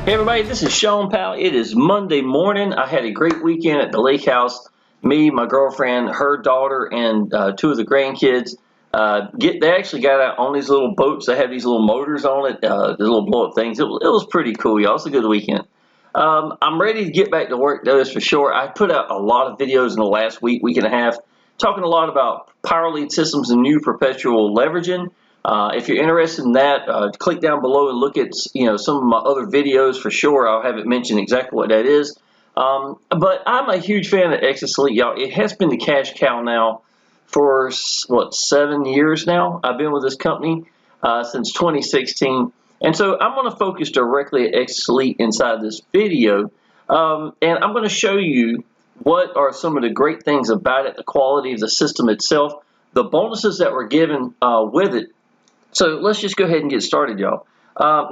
Hey everybody, this is Shawn Powell. It is Monday morning. I had a great weekend at the lake house. Me, my girlfriend, her daughter, and two of the grandkids. They actually got out on these little boats that have these little motors on it, the little blow-up things. It was pretty cool, y'all. It was a good weekend. I'm ready to get back to work, though, that's for sure. I put out a lot of videos in the last week and a half, talking a lot about power lead systems and new perpetual leveraging. If you're interested in that, click down below and look at some of my other videos for sure. I'll have it mentioned exactly what that is. But I'm a huge fan of Exitus Elite, y'all. It has been the cash cow now for, what, 7 years now? I've been with this company since 2016. And so I'm going to focus directly at Exitus Elite inside this video. And I'm going to show you what are some of the great things about it, the quality of the system itself, the bonuses that were given with it. So let's just go ahead and get started, y'all.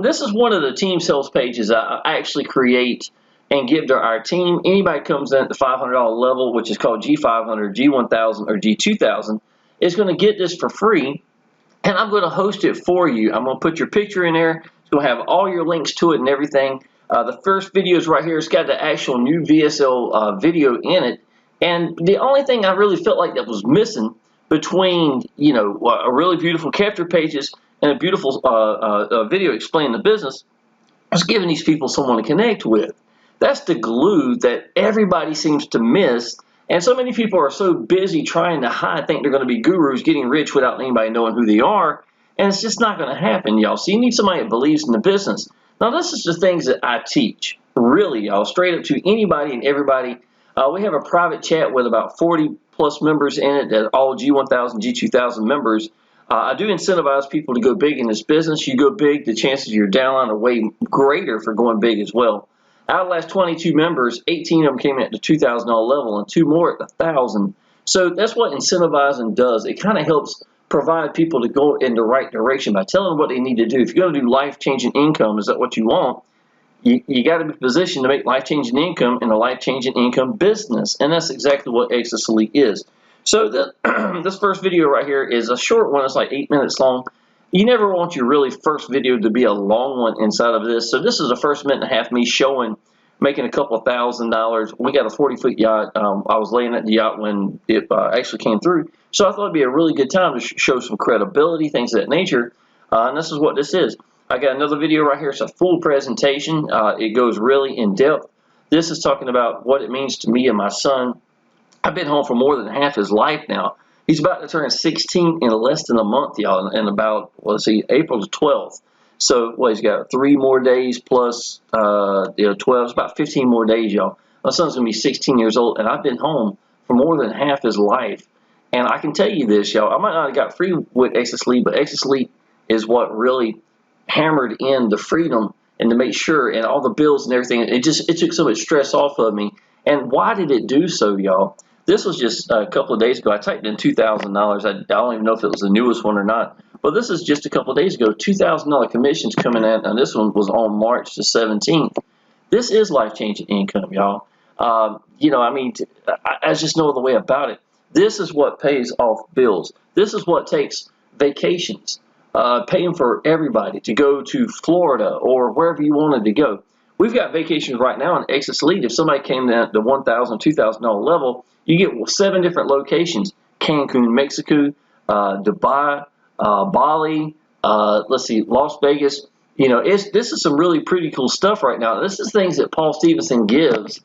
This is one of the team sales pages I actually create and give to our team. Anybody comes in at the $500 level, which is called G500, G1000, or G2000, is going to get this for free, and I'm going to host it for you. I'm going to put your picture in there. It's going to have all your links to it and everything. The first video is right here. It's got the actual new VSL video in it, and the only thing I really felt like that was missing between, a really beautiful capture pages and a beautiful video explaining the business was giving these people someone to connect with. That's the glue that everybody seems to miss, and so many people are so busy trying to think they're going to be gurus getting rich without anybody knowing who they are, and it's just not going to happen, y'all. So you need somebody that believes in the business. Now, this is the things that I teach, really, y'all, straight up to anybody and everybody. We have a private chat with about 40 plus members in it, that are all G1000, G2000 members. I do incentivize people to go big in this business. You go big, the chances of your downline are way greater for going big as well. Out of the last 22 members, 18 of them came in at the $2,000 level and 2 more at the $1,000. So that's what incentivizing does. It kind of helps provide people to go in the right direction by telling them what they need to do. If you're going to do life-changing income, is that what you want? You got to be positioned to make life-changing income in a life-changing income business, and that's exactly what Exitus Elite is. So this first video right here is a short one. It's like 8 minutes long. You never want your really first video to be a long one inside of this. So this is the first minute and a half me showing, making a couple of $1,000. We got a 40-foot yacht. I was laying at the yacht when it actually came through. So I thought it'd be a really good time to show some credibility, things of that nature. And this is what this is. I got another video right here. It's a full presentation. It goes really in depth. This is talking about what it means to me and my son. I've been home for more than half his life now. He's about to turn 16 in less than a month, y'all, and about, let's see, April the 12th. So, well, he's got 3 more days plus 12. It's about 15 more days, y'all. My son's going to be 16 years old, and I've been home for more than half his life. And I can tell you this, y'all, I might not have got free with Exitus Elite, but Exitus Elite is what really hammered in the freedom and to make sure, and all the bills and everything. It took so much stress off of me. And why did it do so, y'all? This was just a couple of days ago. I typed in $2,000. I don't even know if it was the newest one or not. But this is just a couple of days ago. $2,000 commissions coming in, and this one was on March the 17th. This is life-changing income, y'all. I just no other way about it. This is what pays off bills. This is what takes vacations. Paying for everybody to go to Florida or wherever you wanted to go. We've got vacations right now in Exitus Elite. If somebody came in at the $1,000, $2,000 level, you get 7 different locations: Cancun, Mexico, Dubai, Bali, let's see, Las Vegas. This is some really pretty cool stuff right now. This is things that Paul Stevenson gives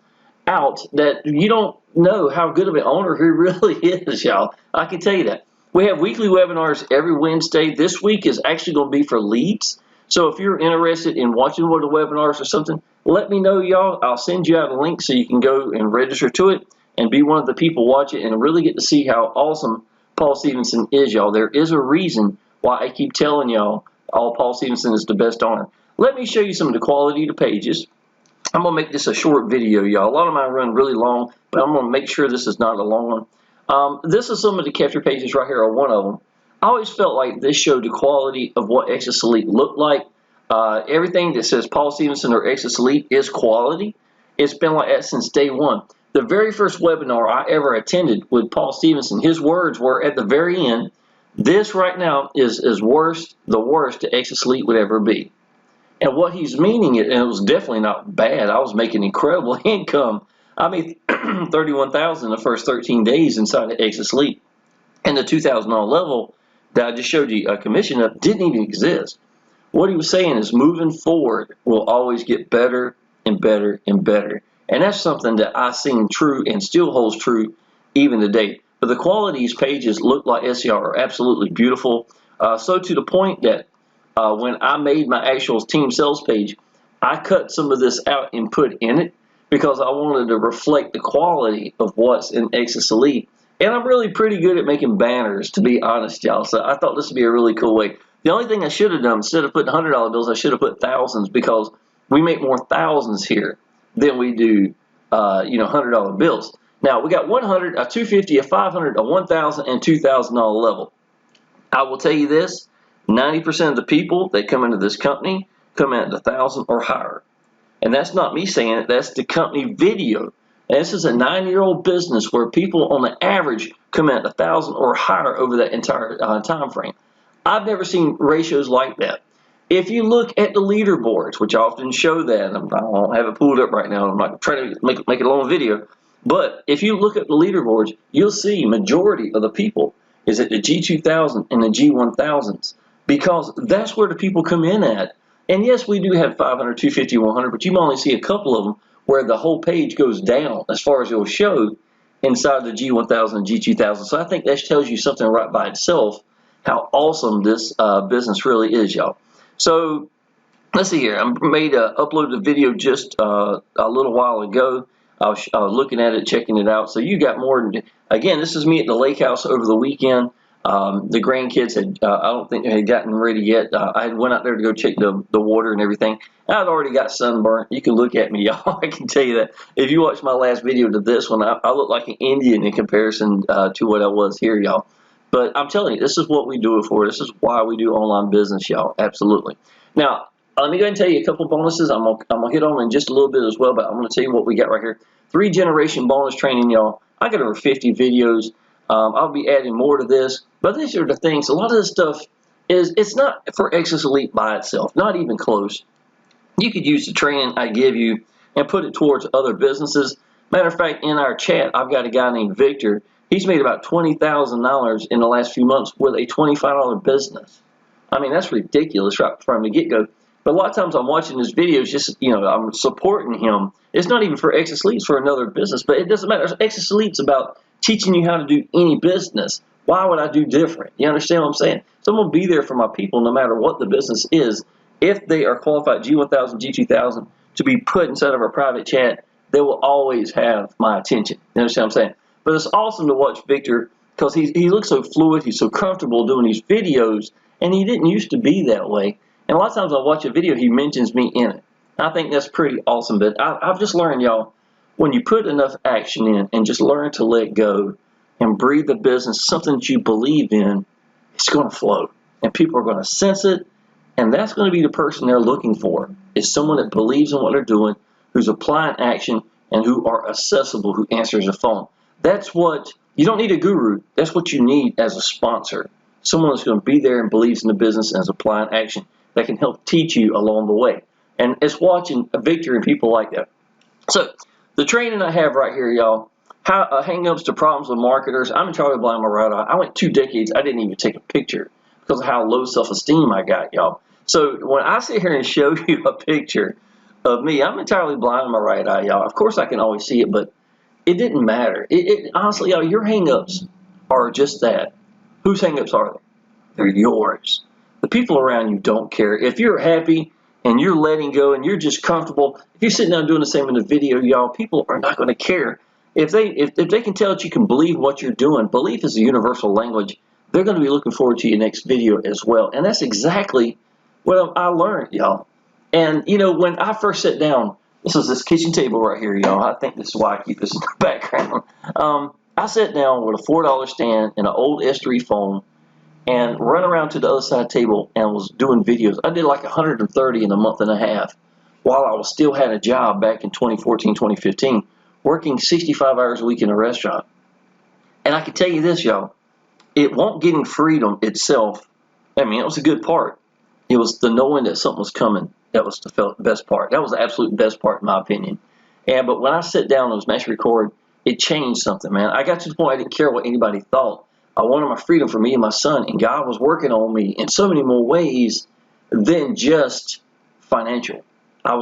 out that you don't know how good of an owner he really is, y'all. I can tell you that. We have weekly webinars every Wednesday. This week is actually going to be for leads. So if you're interested in watching one of the webinars or something, let me know, y'all. I'll send you out a link so you can go and register to it and be one of the people watch it and really get to see how awesome Paul Stevenson is, y'all. There is a reason why I keep telling y'all Paul Stevenson is the best owner. Let me show you some of the quality of the pages. I'm going to make this a short video, y'all. A lot of mine run really long, but I'm going to make sure this is not a long one. This is some of the capture pages right here, or one of them. I always felt like this showed the quality of what Exitus Elite looked like. Everything that says Paul Stevenson or Exitus Elite is quality. It's been like that since day one. The very first webinar I ever attended with Paul Stevenson, his words were at the very end, this right now is the worst that Exitus Elite would ever be. And what he's meaning, and it was definitely not bad. I was making incredible income. I made $31,000 the first 13 days inside of Exitus Elite. And the $2,000 level that I just showed you a commission of didn't even exist. What he was saying is moving forward will always get better and better and better. And that's something that I've seen true and still holds true even today. But the quality of these pages look like SEO are absolutely beautiful. So to the point that when I made my actual team sales page, I cut some of this out and put in it because I wanted to reflect the quality of what's in Exitus Elite. And I'm really pretty good at making banners, to be honest, y'all. So I thought this would be a really cool way. The only thing I should have done, instead of putting $100 bills, I should have put thousands, because we make more thousands here than we do, $100 bills. Now, we got 100, a 250, a 500, a 1,000, and $2,000 level. I will tell you this, 90% of the people that come into this company come at 1,000 or higher. And that's not me saying it, that's the company video. And this is a 9-year-old business where people on the average come at 1,000 or higher over that entire time frame. I've never seen ratios like that. If you look at the leaderboards, which I often show that, and I don't have it pulled up right now, I'm not trying to make it a long video, but if you look at the leaderboards, you'll see majority of the people is at the G2000 and the G1000s, because that's where the people come in at. And yes, we do have 500, 250, 100, but you only see a couple of them where the whole page goes down as far as it will show inside the G1000 and G2000. So I think that tells you something right by itself, how awesome this business really is, y'all. So let's see here. I uploaded a video just a little while ago. I was looking at it, checking it out. So you got more. Again, this is me at the lake house over the weekend. The grandkids had, I don't think they had gotten ready yet. I went out there to go check the water and everything. I'd already got sunburnt. You can look at me, y'all. I can tell you that. If you watch my last video to this one, I look like an Indian in comparison to what I was here, y'all. But I'm telling you, this is what we do it for. This is why we do online business, y'all. Absolutely. Now, let me go ahead and tell you a couple bonuses. I'm gonna hit on in just a little bit as well, but I'm gonna tell you what we got right here. 3-generation bonus training, y'all. I got over 50 videos. I'll be adding more to this, but these are the things. A lot of this stuff it's not for Exitus Elite by itself, not even close. You could use the training I give you and put it towards other businesses. Matter of fact, in our chat, I've got a guy named Victor. He's made about $20,000 in the last few months with a $25 business. I mean, that's ridiculous right from the get-go. But a lot of times I'm watching his videos, just, I'm supporting him. It's not even for Exitus Elite, it's for another business, but it doesn't matter. Exitus Elite's about teaching you how to do any business. Why would I do different? You understand what I'm saying? So I'm going to be there for my people no matter what the business is. If they are qualified G1000, G2000 to be put inside of our private chat, they will always have my attention. You understand what I'm saying? But it's awesome to watch Victor because he looks so fluid. He's so comfortable doing these videos, and he didn't used to be that way. And a lot of times I watch a video, he mentions me in it. I think that's pretty awesome. But I've just learned, y'all, when you put enough action in and just learn to let go and breathe the business, something that you believe in, it's going to flow. And people are going to sense it. And that's going to be the person they're looking for, is someone that believes in what they're doing, who's applying action, and who are accessible, who answers the phone. That's what, you don't need a guru. That's what you need as a sponsor. Someone that's going to be there and believes in the business and is applying action that can help teach you along the way. And it's watching Victor and people like that. So the training I have right here, y'all, how hang-ups to problems with marketers. I'm in Charlie Blind, my right eye. I went 2 decades. I didn't even take a picture because of how low self-esteem I got, y'all. So when I sit here and show you a picture of me, I'm entirely blind in my right eye, y'all. Of course, I can always see it, but it didn't matter. Honestly, y'all, your hang-ups are just that. Whose hang-ups are they? They're yours. The people around you don't care. If you're happy and you're letting go and you're just comfortable, if you're sitting down doing the same in the video, y'all, people are not going to care. If they can tell that you can believe what you're doing, belief is a universal language, they're going to be looking forward to your next video as well. And that's exactly what I learned, y'all. And, when I first sat down, this is this kitchen table right here, y'all. I think this is why I keep this in the background. I sat down with a $4 stand and an old S3 phone and run around to the other side of the table and was doing videos. I did like 130 in a month and a half while I was still had a job back in 2014, 2015, working 65 hours a week in a restaurant. And I can tell you this, y'all, it wasn't getting freedom itself. I mean, it was a good part. It was the knowing that something was coming that was the best part. That was the absolute best part, in my opinion. But when I sat down and was match record, it changed something, man. I got to the point I didn't care what anybody thought. I wanted my freedom for me and my son, and God was working on me in so many more ways than just financial. I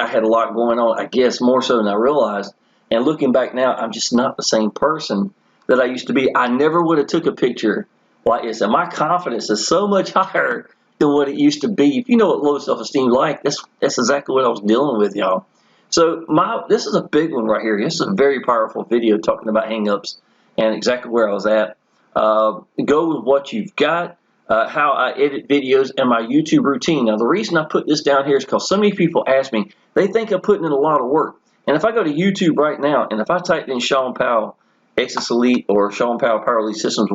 had a lot going on, I guess, more so than I realized. And looking back now, I'm just not the same person that I used to be. I never would have took a picture like this. And my confidence is so much higher than what it used to be. If you know what low self-esteem is like, that's exactly what I was dealing with, y'all. So this is a big one right here. This is a very powerful video talking about hang-ups and exactly where I was at. Go with what you've got. How I edit videos and my YouTube routine. Now, the reason I put this down here is because so many people ask me, they think I'm putting in a lot of work. And if I go to YouTube right now, and if I type in Shawn Powell, Exitus Elite, or Shawn Powell Power Elite Systems,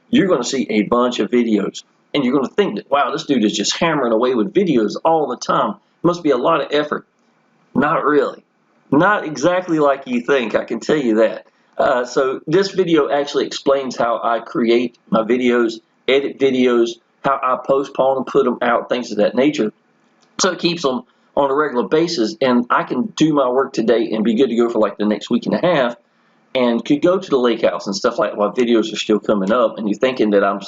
you're going to see a bunch of videos. And you're going to think that, wow, this dude is just hammering away with videos all the time. Must be a lot of effort. Not really. Not exactly like you think, I can tell you that. So this video actually explains how I create my videos, edit videos, how I postpone and put them out, things of that nature. So it keeps them on a regular basis, and I can do my work today and be good to go for like the next week and a half, and could go to the lake house and stuff like that while videos are still coming up, and you're thinking that I'm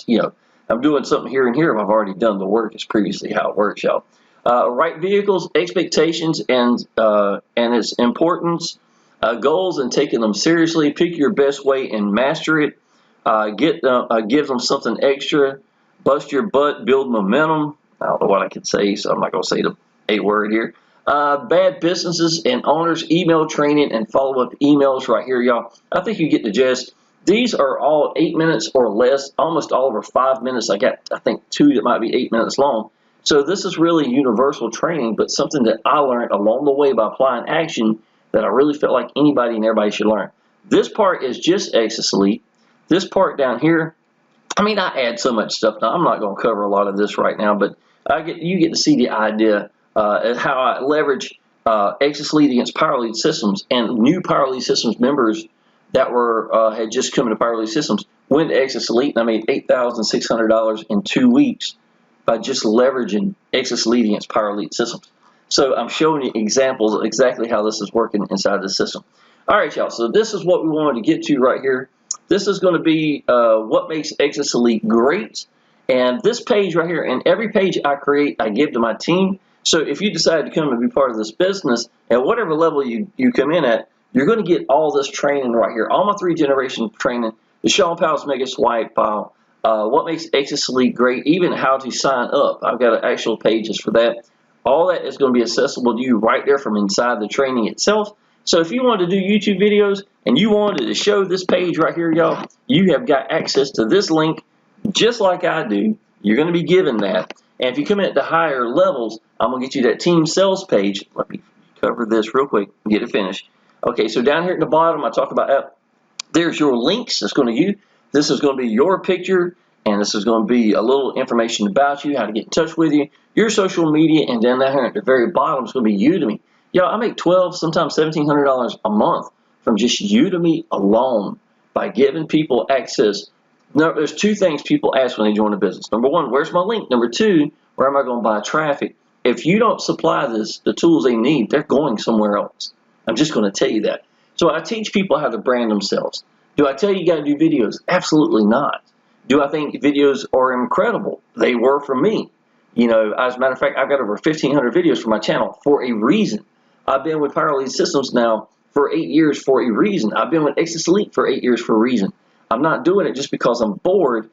doing something here and here. I've already done the work. It's previously how it works, y'all. Right vehicles, expectations, and its importance, goals, and taking them seriously. Pick your best way and master it. Give them something extra. Bust your butt. Build momentum. I don't know what I could say, so I'm not going to say the A word here. Bad businesses and owners, email training, and follow-up emails right here, y'all. I think you get the gist. These are all 8 minutes or less, almost all over 5 minutes. I got, I think, 2 that might be 8 minutes long. So this is really universal training, but something that I learned along the way by applying action that I really felt like anybody and everybody should learn. This part is just Exitus Elite. This part down here, I add so much stuff. Now, I'm not going to cover a lot of this right now, but you get to see the idea of how I leverage Exitus Elite against Power Elite Systems, and new Power Elite Systems members that had just come into Power Elite Systems went to Exitus Elite, and I made $8,600 in 2 weeks by just leveraging Exitus Elite against Power Elite Systems. So I'm showing you examples of exactly how this is working inside the system. All right, y'all, so this is what we wanted to get to right here. This is going to be what makes Exitus Elite great. And this page right here, and every page I create, I give to my team. So if you decide to come and be part of this business, at whatever level you come in at, you're going to get all this training right here. All my 3-generation training, the Shawn Powell's Mega Swipe file, what makes Exitus Elite great, even how to sign up. I've got actual pages for that. All that is going to be accessible to you right there from inside the training itself. So if you wanted to do YouTube videos and you wanted to show this page right here, y'all, you have got access to this link just like I do. You're going to be given that. And if you come in at the higher levels, I'm going to get you that team sales page. Let me cover this real quick and get it finished. Okay, so down here at the bottom, I talk about there's your links. It's going to you. This is going to be your picture, and this is going to be a little information about you, how to get in touch with you, your social media, and then down here at the very bottom is going to be Udemy. Y'all, I make $1,200, sometimes $1,700 a month from just Udemy alone by giving people access. Now, there's 2 things people ask when they join a business. Number 1, where's my link? Number 2, where am I going to buy traffic? If you don't supply the tools they need, they're going somewhere else. I'm just going to tell you that. So I teach people how to brand themselves. Do I tell you got to do videos? Absolutely not. Do I think videos are incredible? They were for me. As a matter of fact, I've got over 1,500 videos for my channel for a reason. I've been with Power Elite Systems now for 8 years for a reason. I've been with Exitus Elite for 8 years for a reason. I'm not doing it just because I'm bored.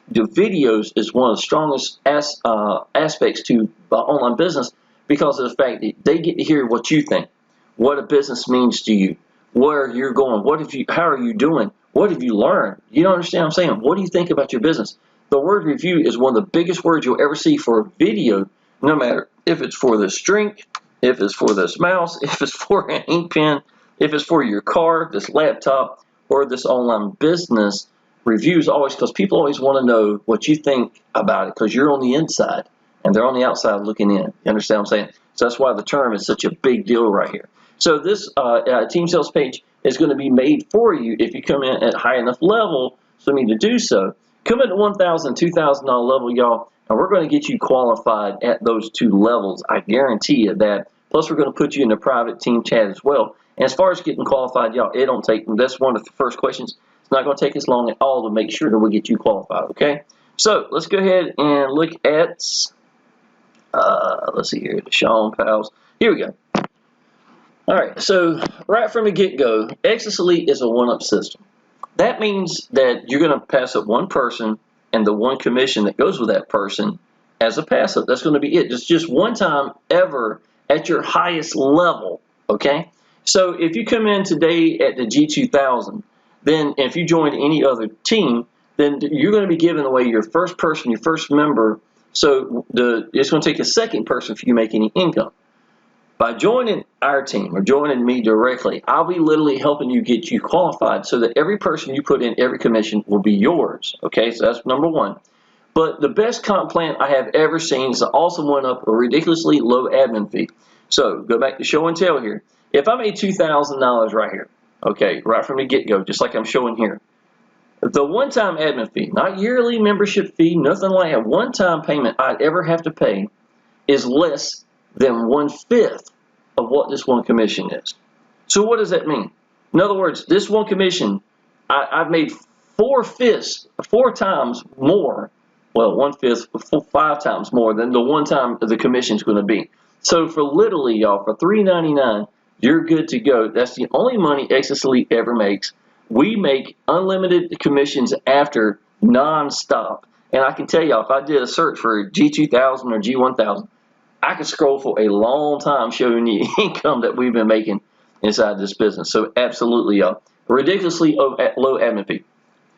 The videos is one of the strongest aspects to online business because of the fact that they get to hear what you think, what a business means to you, where you're going, how are you doing, what have you learned? You don't understand what I'm saying? What do you think about your business? The word review is one of the biggest words you'll ever see for a video, no matter if it's for this drink, if it's for this mouse, if it's for an ink pen, if it's for your car, this laptop, or this online business. Reviews always, because people always want to know what you think about it, because you're on the inside and they're on the outside looking in. You understand what I'm saying? So that's why the term is such a big deal right here. So this team sales page is going to be made for you if you come in at high enough level for me to do so. Come in at $1,000, $2,000 level, y'all. and we're going to get you qualified at those 2 levels. I guarantee you that. Plus, we're going to put you in the private team chat as well. And as far as getting qualified, y'all, it don't take, that's one of the first questions. It's not going to take us long at all to make sure that we get you qualified, okay? So let's go ahead and look at, let's see here, the Shawn Powell's. Here we go. All right, so right from the get-go, Exitus Elite is a one-up system. That means that you're going to pass up one person and the one commission that goes with that person as a pass-up. That's going to be it. It's just one time ever at your highest level, okay? So if you come in today at the G2000, then if you join any other team, then you're going to be giving away your first person, your first member. So it's going to take a second person for you to make any income. By joining our team or joining me directly, I'll be literally helping you get you qualified so that every person you put in, every commission will be yours. Okay, so that's number one. But the best comp plan I have ever seen is also one up a ridiculously low admin fee. So go back to show and tell here. If I made $2,000 right here, okay, right from the get-go, just like I'm showing here, the one-time admin fee, not yearly membership fee, nothing like that, one-time payment I'd ever have to pay is less than 1/5 of what this one commission is. So what does that mean? In other words, this one commission, I've made 4 times more, well, 1/5, 5 times more than the one time the commission is going to be. So for literally, y'all, for $3.99, you're good to go. That's the only money Exitus Elite ever makes. We make unlimited commissions after non-stop. And I can tell y'all, if I did a search for G2000 or G1000, I could scroll for a long time showing you income that we've been making inside this business. So absolutely, y'all, ridiculously low admin fee.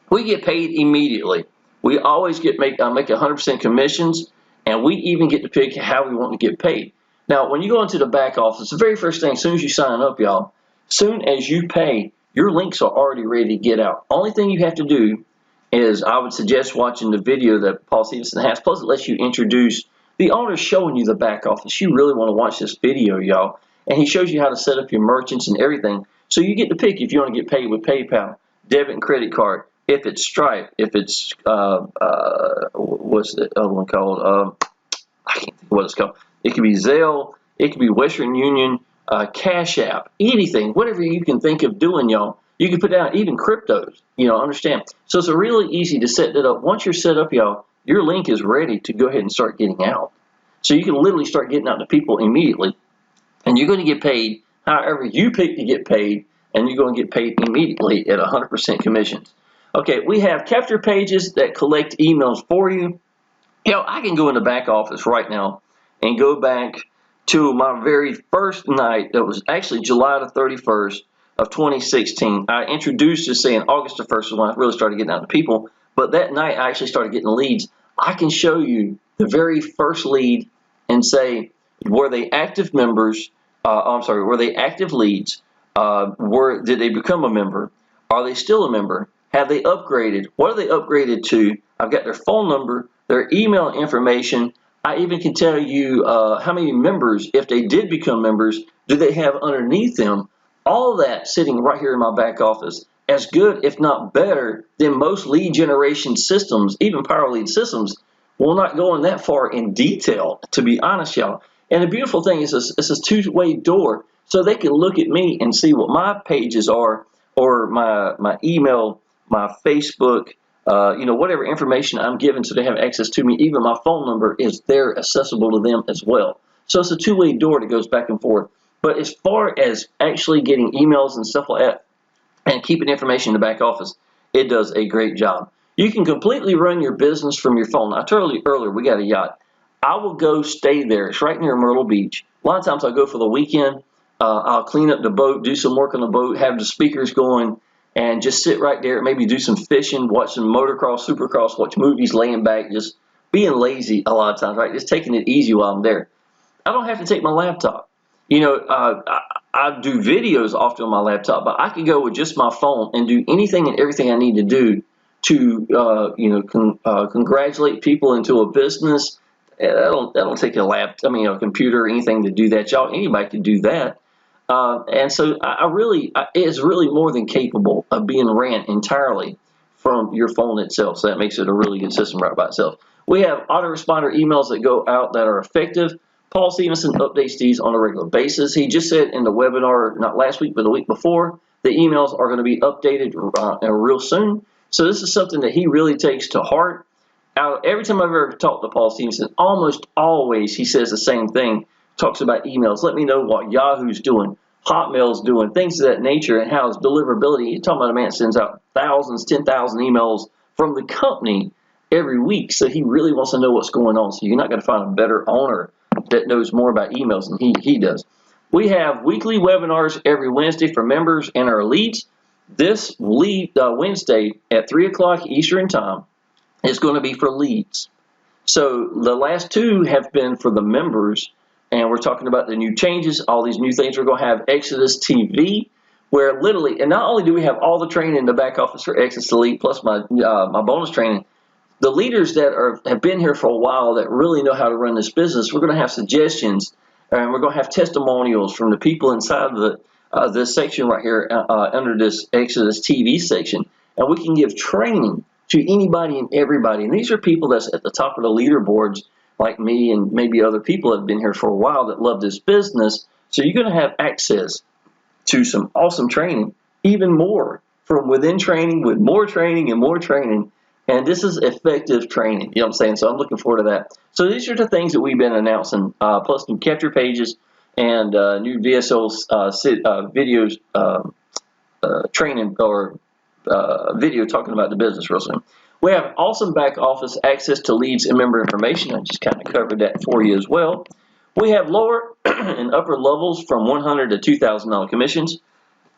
We get paid immediately. We always make 100% commissions, and we even get to pick how we want to get paid. Now, when you go into the back office, the very first thing, as soon as you sign up, y'all, soon as you pay, your links are already ready to get out. Only thing you have to do is, I would suggest watching the video that Paul Stevenson has, plus it lets you introduce the owner's showing you the back office. You really want to watch this video, y'all. And he shows you how to set up your merchants and everything. So you get to pick if you want to get paid with PayPal, debit and credit card, if it's Stripe, if it's, what's the other one called? I can't think of what it's called. It could be Zelle, it could be Western Union, Cash App, anything, whatever you can think of doing, y'all. You can put down even cryptos, understand. So it's really easy to set that up. Once you're set up, y'all, your link is ready to go ahead and start getting out. So you can literally start getting out to people immediately. And you're going to get paid however you pick to get paid, and you're going to get paid immediately at 100% commissions. Okay, we have capture pages that collect emails for you. I can go in the back office right now and go back to my very first night. That was actually July the 31st of 2016. I introduced this saying August the 1st is when I really started getting out to people. But that night, I actually started getting leads. I can show you the very first lead and say, were they active members? Were they active leads? Did they become a member? Are they still a member? Have they upgraded? What are they upgraded to? I've got their phone number, their email information. I even can tell you how many members, if they did become members, do they have underneath them? All of that sitting right here in my back office. As good, if not better, than most lead generation systems, even power lead systems, will not go in that far in detail, to be honest, y'all. And the beautiful thing is it's a two-way door, so they can look at me and see what my pages are, or my email, my Facebook, whatever information I'm given, so they have access to me. Even my phone number is there, accessible to them as well. So it's a two-way door that goes back and forth. But as far as actually getting emails and stuff like that, and keeping information in the back office, it does a great job. You can completely run your business from your phone. I told you earlier, we got a yacht. I will go stay there. It's right near Myrtle Beach. A lot of times I'll go for the weekend. I'll clean up the boat, do some work on the boat, have the speakers going, and just sit right there, maybe do some fishing, watch some motocross, supercross, watch movies, laying back, just being lazy a lot of times, right? Just taking it easy while I'm there. I don't have to take my laptop. I do videos often on my laptop, but I could go with just my phone and do anything and everything I need to do to, congratulate people into a business. That don't take a computer or anything to do that, y'all. Anybody can do that. And so it's really more than capable of being ran entirely from your phone itself. So that makes it a really good system right by itself. We have autoresponder emails that go out that are effective. Paul Stevenson updates these on a regular basis. He just said in the webinar, not last week, but the week before, the emails are going to be updated real soon. So this is something that he really takes to heart. Every time I've ever talked to Paul Stevenson, almost always he says the same thing, talks about emails. Let me know what Yahoo's doing, Hotmail's doing, things of that nature, and how its deliverability. He's talking about a man that sends out thousands, 10,000 emails from the company every week. So he really wants to know what's going on. So you're not going to find a better owner that knows more about emails than he does. We have weekly webinars every Wednesday for members and our elites. This Wednesday at 3 o'clock Eastern Time is going to be for leads. So the last two have been for the members, and we're talking about the new changes, all these new things. We're going to have Exitus TV, where literally, and not only do we have all the training in the back office for Exitus Elite, plus my bonus training, the leaders that have been here for a while that really know how to run this business, we're going to have suggestions, and we're going to have testimonials from the people inside of this section right here under this Exitus TV section, and we can give training to anybody and everybody. And these are people that's at the top of the leaderboards, like me and maybe other people that have been here for a while that love this business. So you're going to have access to some awesome training, even more from within training, with more training and more training. And this is effective training, you know what I'm saying? So I'm looking forward to that. So these are the things that we've been announcing, plus new capture pages and new VSL videos, training or video talking about the business real soon. We have awesome back office access to leads and member information. I just kind of covered that for you as well. We have lower and upper levels from $100 to $2,000 commissions.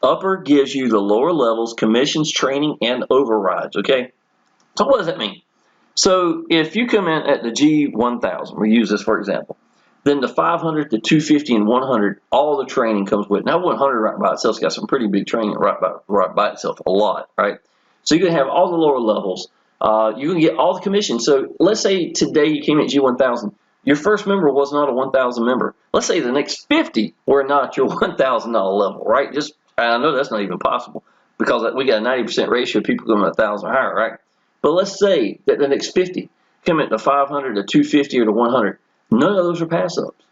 Upper gives you the lower levels, commissions, training, and overrides, okay? So what does that mean? So if you come in at the G1000, we use this for example, then the 500, the 250, and 100, all the training comes with it. Now 100 right by itself's got some pretty big training right by itself, a lot, right? So you can have all the lower levels. You can get all the commissions. So let's say today you came at G1000. Your first member was not a 1,000 member. Let's say the next 50 were not your $1,000 level, right? Just I know that's not even possible because we got a 90% ratio of people going 1,000 or higher, right? But let's say that the next 50 come at the 500, the 250, or the 100. None of those are pass-ups.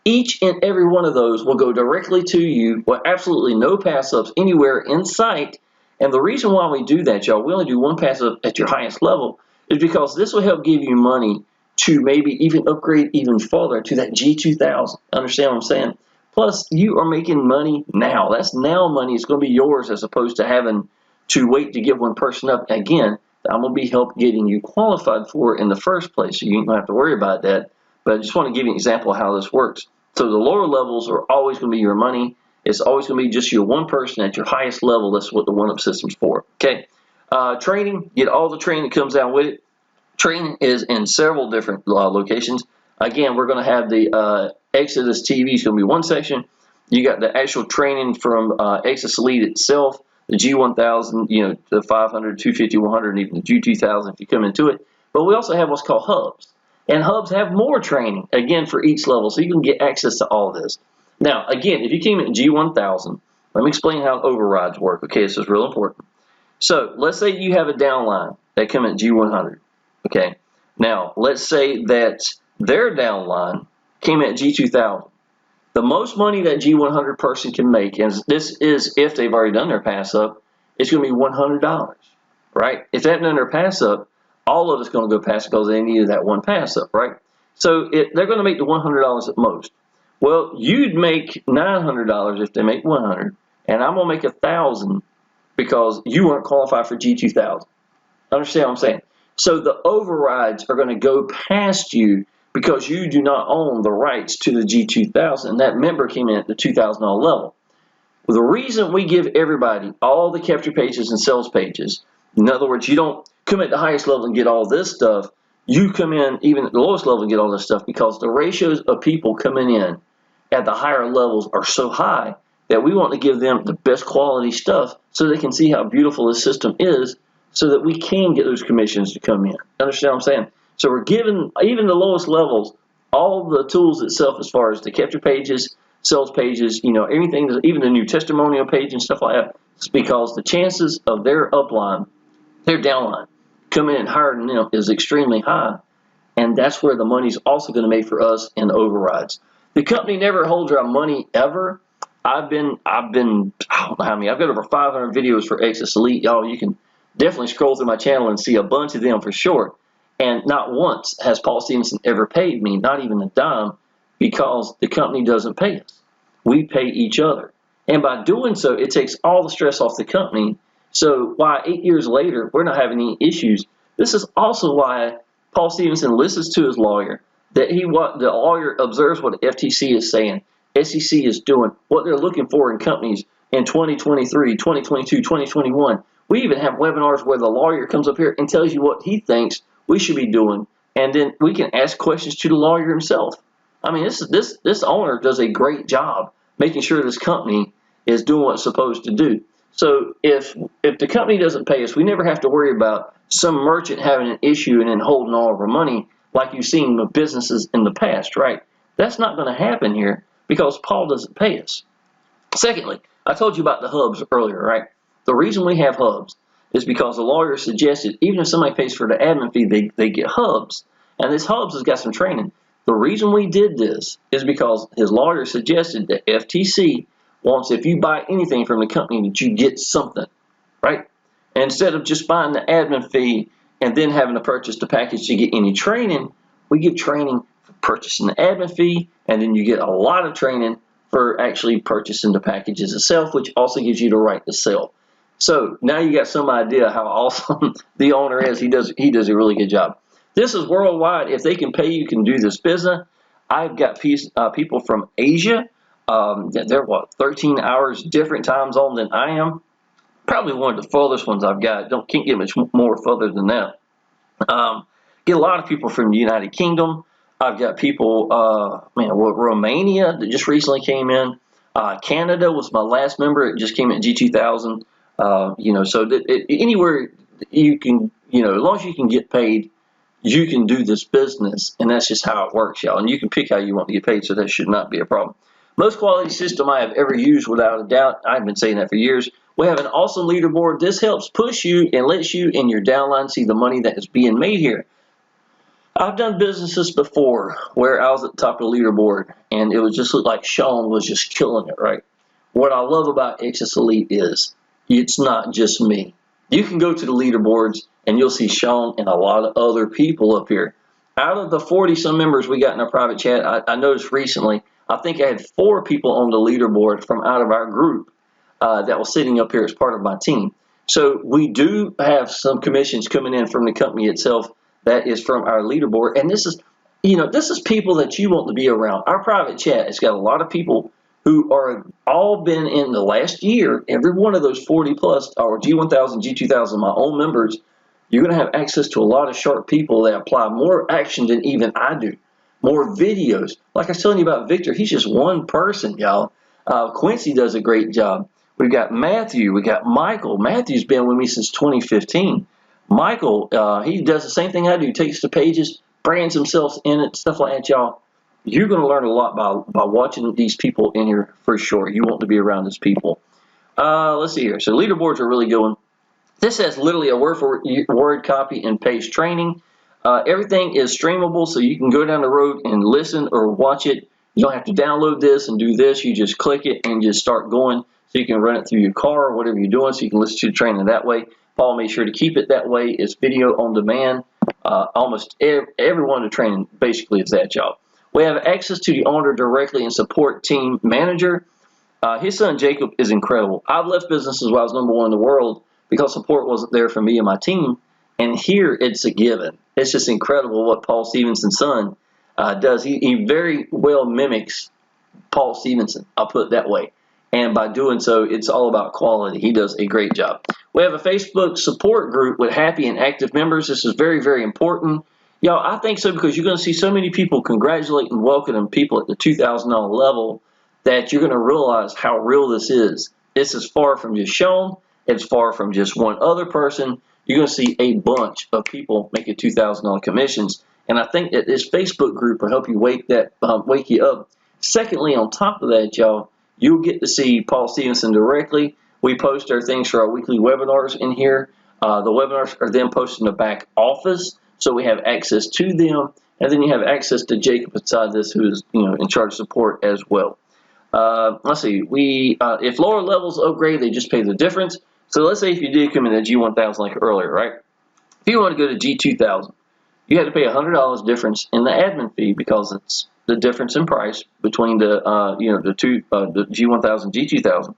Each and every one of those will go directly to you with absolutely no pass-ups anywhere in sight. And the reason why we do that, y'all, we only do one pass-up at your highest level, is because this will help give you money to maybe even upgrade even further to that G2000. Understand what I'm saying? Plus, you are making money now. That's now money. It's going to be yours as opposed to having to wait to give one person up. Again, I'm going to be help getting you qualified for it in the first place, so you don't have to worry about that. But I just want to give you an example of how this works. So the lower levels are always going to be your money. It's always going to be just your one person at your highest level. That's what the one-up system's for. Okay. Training, get all the training that comes out with it. Training is in several different locations. Again, we're going to have the Exitus TV is going to be one section. You got the actual training from Exitus Elite itself, the G1000, you know, the 500, 250, 100, and even the G2000 if you come into it. But we also have what's called hubs. And hubs have more training, again, for each level, so you can get access to all this. Now, again, if you came in G1000, let me explain how overrides work. Okay, this is real important. So let's say you have a downline that come in G100. Okay, now let's say that their downline came at G2000. The most money that G100 person can make, and this is if they've already done their pass up, it's going to be $100, right? If they haven't done their pass up, all of it's going to go past because they needed that one pass up, right? So they're going to make the $100 at most. Well, you'd make $900 if they make 100, and I'm going to make 1,000 because you weren't qualified for G2000. Understand what I'm saying? So the overrides are going to go past you because you do not own the rights to the G2000, and that member came in at the $2,000 level. Well, the reason we give everybody all the capture pages and sales pages, in other words, you don't come at the highest level and get all this stuff, you come in even at the lowest level and get all this stuff because the ratios of people coming in at the higher levels are so high that we want to give them the best quality stuff so they can see how beautiful this system is so that we can get those commissions to come in. Understand what I'm saying? So we're giving even the lowest levels all the tools itself as far as the capture pages, sales pages, you know, everything, even the new testimonial page and stuff like that. It's because the chances of their upline, their downline, coming in higher than them is extremely high. and that's where the money's also going to make for us in overrides. The company never holds our money ever. I don't know how many. I've got over 500 videos for Exitus Elite, y'all. You can definitely scroll through my channel and see a bunch of them for sure. And not once has Paul Stevenson ever paid me, not even a dime, because the company doesn't pay us. We pay each other. And by doing so, it takes all the stress off the company. So why 8 years later, we're not having any issues. This is also why Paul Stevenson listens to his lawyer, that the lawyer observes what the FTC is saying, SEC is doing, what they're looking for in companies in 2023, 2022, 2021. We even have webinars where the lawyer comes up here and tells you what he thinks we should be doing, and then we can ask questions to the lawyer himself. I mean, this owner does a great job making sure this company is doing what it's supposed to do. So if the company doesn't pay us, we never have to worry about some merchant having an issue and then holding all of our money like you've seen with businesses in the past, right? That's not going to happen here because Paul doesn't pay us. Secondly, I told you about the hubs earlier, right? The reason we have hubs is because the lawyer suggested even if somebody pays for the admin fee, they get hubs. And this hubs has got some training. The reason we did this is because his lawyer suggested that FTC wants, if you buy anything from the company, that you get something, right? And instead of just buying the admin fee and then having to purchase the package to get any training, we give training for purchasing the admin fee, and then you get a lot of training for actually purchasing the packages itself, which also gives you the right to sell. So now you got some idea how awesome the owner is. He does a really good job. This is worldwide. If they can pay you, can do this business. I've got people from Asia. They're 13 hours different time zone than I am. Probably one of the furthest ones I've got. Can't get much more further than that. Get a lot of people from the United Kingdom. I've got people, Romania that just recently came in. Canada was my last member. It just came in G2000. So that anywhere you can, as long as you can get paid, you can do this business, and that's just how it works, y'all. And you can pick how you want to get paid, so that should not be a problem. Most quality system I have ever used, without a doubt. I've been saying that for years. We have an awesome leaderboard. This helps push you and lets you and your downline see the money that is being made here. I've done businesses before where I was at the top of the leaderboard, and it would just look like Shawn was just killing it, right? What I love about Exitus Elite is it's not just me. You can go to the leaderboards, and you'll see Shawn and a lot of other people up here. Out of the 40-some members we got in our private chat, I noticed recently, I think I had 4 people on the leaderboard from out of our group that was sitting up here as part of my team. So we do have some commissions coming in from the company itself that is from our leaderboard. And this is, this is people that you want to be around. Our private chat has got a lot of people who are all been in the last year. Every one of those 40 plus or G1000, G2000, my own members, you're going to have access to a lot of sharp people that apply more action than even I do. More videos. Like I was telling you about Victor, he's just one person, y'all. Quincy does a great job. We've got Matthew. We got Michael. Matthew's been with me since 2015. Michael, he does the same thing I do. Takes the pages, brands himself in it, stuff like that, y'all. You're going to learn a lot by watching these people in here for sure. You want to be around these people. Let's see here. So leaderboards are really good. This has literally a word copy and paste training. Everything is streamable, so you can go down the road and listen or watch it. You don't have to download this and do this. You just click it and just start going, so you can run it through your car or whatever you're doing, so you can listen to the training that way. Paul made sure to keep it that way. It's video on demand. Almost every one of the training basically is that, y'all. We have access to the owner directly and support team manager. His son Jacob is incredible. I've left businesses where I was #1 in the world because support wasn't there for me and my team. And here it's a given. It's just incredible what Paul Stevenson's son does. He very well mimics Paul Stevenson, I'll put it that way. And by doing so, it's all about quality. He does a great job. We have a Facebook support group with happy and active members. This is very, very important. Y'all, I think so because you're going to see so many people congratulate and welcome people at the $2,000 level that you're going to realize how real this is. This is far from just Shawn. It's far from just one other person. You're going to see a bunch of people making $2,000 commissions. And I think that this Facebook group will help you wake you up. Secondly, on top of that, y'all, you'll get to see Paul Stevenson directly. We post our things for our weekly webinars in here. The webinars are then posted in the back office, so we have access to them, and then you have access to Jacob inside this, who is in charge of support as well. Let's see, if lower levels upgrade, they just pay the difference. So let's say if you did come in at G1000 like earlier, right? If you want to go to G2000, you had to pay $100 difference in the admin fee because it's the difference in price between the the G1000, G2000,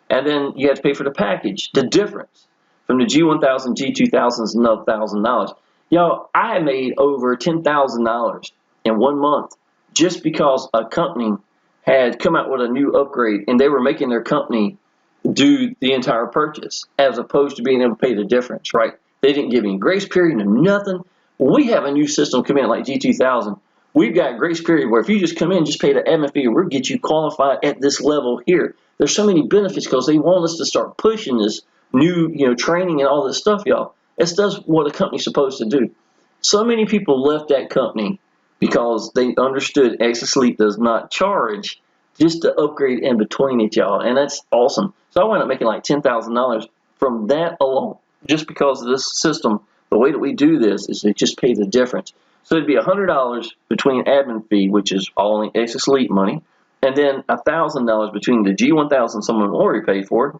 and then you have to pay for the package. The difference from the G1000, G2000 is another $1,000. Y'all, I made over $10,000 in 1 month just because a company had come out with a new upgrade and they were making their company do the entire purchase as opposed to being able to pay the difference, right? They didn't give any grace period and nothing. When we have a new system come in like G2000, we've got a grace period where if you just come in, just pay the admin fee, we'll get you qualified at this level here. There's so many benefits because they want us to start pushing this new, training and all this stuff, y'all. It does what a company's supposed to do. So many people left that company because they understood Exitus Elite does not charge just to upgrade in between it, y'all, and that's awesome. So I wound up making like $10,000 from that alone, just because of this system. The way that we do this is they just pay the difference. So it'd be $100 between admin fee, which is all in Exitus Elite money, and then $1,000 between the G1000 someone already paid for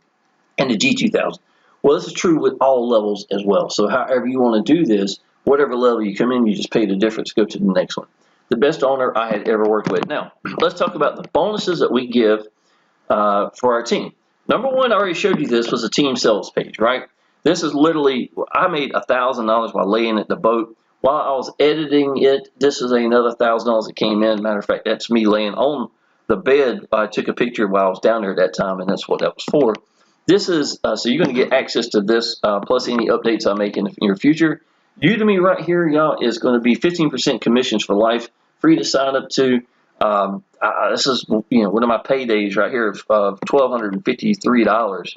and the G2000. Well, this is true with all levels as well. So however you want to do this, whatever level you come in, you just pay the difference, go to the next one. The best owner I had ever worked with. Now, let's talk about the bonuses that we give for our team. Number one, I already showed you this, was a team sales page, right? This is literally, I made $1,000 while laying at the boat. While I was editing it, this is another $1,000 that came in. Matter of fact, that's me laying on the bed. I took a picture while I was down there at that time, and that's what that was for. This is, so you're going to get access to this, plus any updates I make in the near future. Udemy right here, y'all, is going to be 15% commissions for life, free to sign up to. This is, one of my paydays right here of $1,253.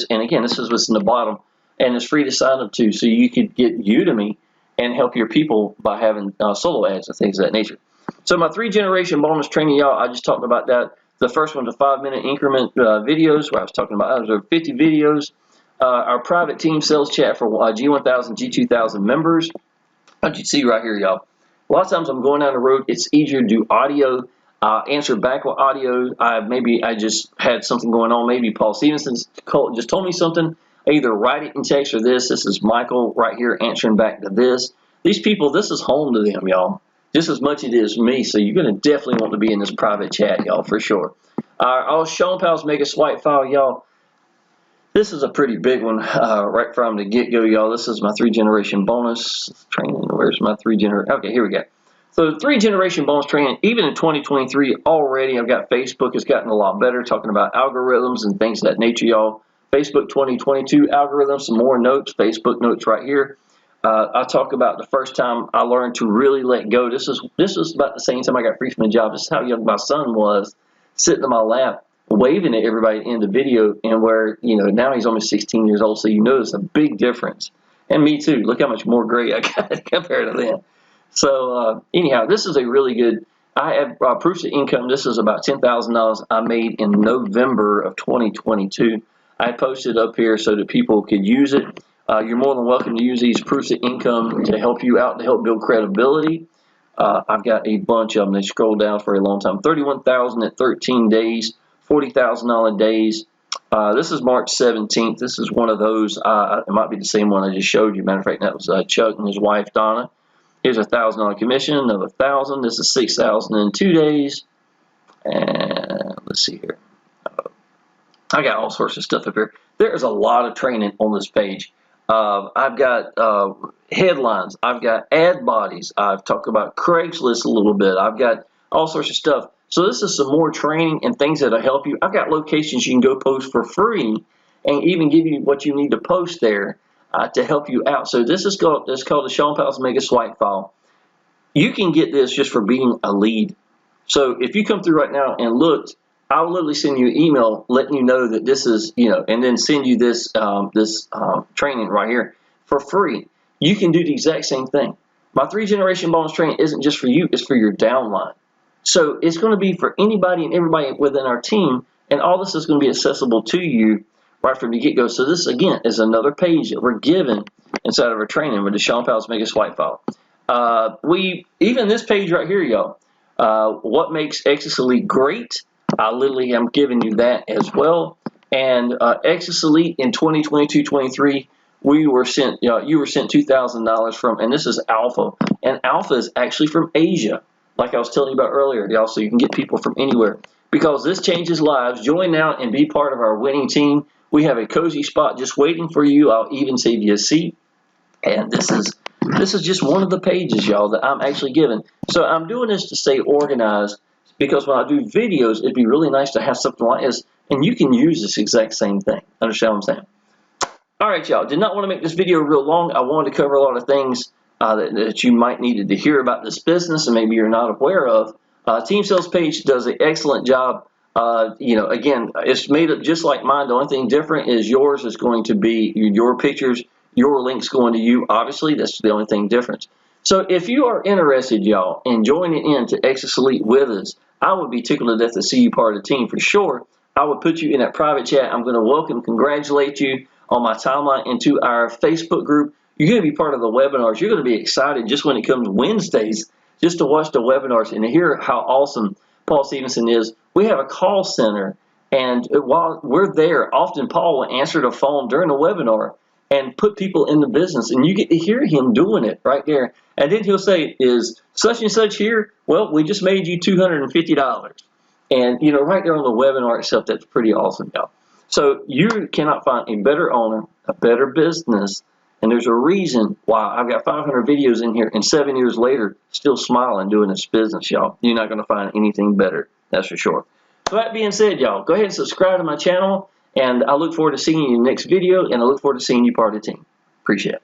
And again, this is what's in the bottom, and it's free to sign up to. So you could get Udemy and help your people by having solo ads and things of that nature. So my 3-generation bonus training, y'all, I just talked about that. The first one, the 5-minute increment videos, where I was talking about over 50 videos. Our private team sales chat for G1000, G2000 members. As you see right here, y'all. A lot of times I'm going down the road, it's easier to do audio, answer back with audio. Maybe I just had something going on. Maybe Paul Stevenson just told me something. I either write it in text or this. This is Michael right here answering back to this. These people, this is home to them, y'all, just as much as it is me. So you're going to definitely want to be in this private chat, y'all, for sure. Shawn Powell's Mega Swipe File, y'all. This is a pretty big one right from the get-go, y'all. This is my 3-generation bonus training. Where's my 3-generation? Okay, here we go. So 3-generation bonus training, even in 2023 already, I've got Facebook has gotten a lot better, talking about algorithms and things of that nature, y'all. Facebook 2022 algorithms, some more notes, Facebook notes right here. I talk about the first time I learned to really let go. This was about the same time I got free from the job. This is how young my son was, sitting in my lap, waving at everybody in the video, and where, now he's almost 16 years old, so you notice a big difference. And me too. Look how much more gray I got compared to then. So anyhow, this is a really good, I have proofs of income. This is about $10,000 I made in November of 2022. I posted up here so that people could use it. You're more than welcome to use these proofs of income to help you out, to help build credibility. I've got a bunch of them. They scroll down for a long time. 31,000 at 13 days. $40,000 days. This is March 17th. This is one of those. It might be the same one I just showed you. Matter of fact, that was Chuck and his wife Donna. Here's a $1,000 commission. Another 1,000. This is 6,000 in 2 days. And let's see here. I got all sorts of stuff up here. There is a lot of training on this page. I've got headlines. I've got ad bodies. I've talked about Craigslist a little bit. I've got all sorts of stuff. So this is some more training and things that'll help you. I've got locations you can go post for free and even give you what you need to post there to help you out. So this is called the Shawn Powell's Mega Swipe File. You can get this just for being a lead. So if you come through right now and look, I'll literally send you an email letting you know that this is, and then send you this training right here for free. You can do the exact same thing. My 3-generation bonus training isn't just for you, it's for your downline. So it's going to be for anybody and everybody within our team, and all this is going to be accessible to you right from the get-go. So this, again, is another page that we're given inside of our training with the Shawn Powell's Mega Swipe File. Even this page right here, y'all, what makes Exitus Elite great, I literally am giving you that as well. And Exitus Elite in 2022-23, you were sent $2,000 from, and this is Alpha, and Alpha is actually from Asia, like I was telling you about earlier, y'all. So you can get people from anywhere because this changes lives. Join now and be part of our winning team. We have a cozy spot just waiting for you. I'll even save you a seat. And this is just one of the pages, y'all, that I'm actually giving. So I'm doing this to stay organized because when I do videos, it'd be really nice to have something like this, and you can use this exact same thing. Understand what I'm saying? All right, y'all. Did not want to make this video real long. I wanted to cover a lot of things that you might needed to hear about this business and maybe you're not aware of. Team Sales page does an excellent job. Again, it's made up just like mine. The only thing different is yours is going to be your pictures, your links going to you. Obviously, that's the only thing different. So if you are interested, y'all, in joining into Exitus Elite with us, I would be tickled to death to see you part of the team for sure. I would put you in that private chat. I'm going to welcome, congratulate you on my timeline into our Facebook group. You're going to be part of the webinars. You're going to be excited just when it comes Wednesdays just to watch the webinars and to hear how awesome Paul Stevenson is. We have a call center, and while we're there, often Paul will answer the phone during the webinar and put people in the business, and you get to hear him doing it right there. And then he'll say, is such and such here? Well, we just made you $250. And, right there on the webinar itself, that's pretty awesome, y'all. So you cannot find a better owner, a better business, and there's a reason why I've got 500 videos in here, and 7 years later, still smiling doing this business, y'all. You're not going to find anything better, that's for sure. So that being said, y'all, go ahead and subscribe to my channel, and I look forward to seeing you in the next video, and I look forward to seeing you part of the team. Appreciate it.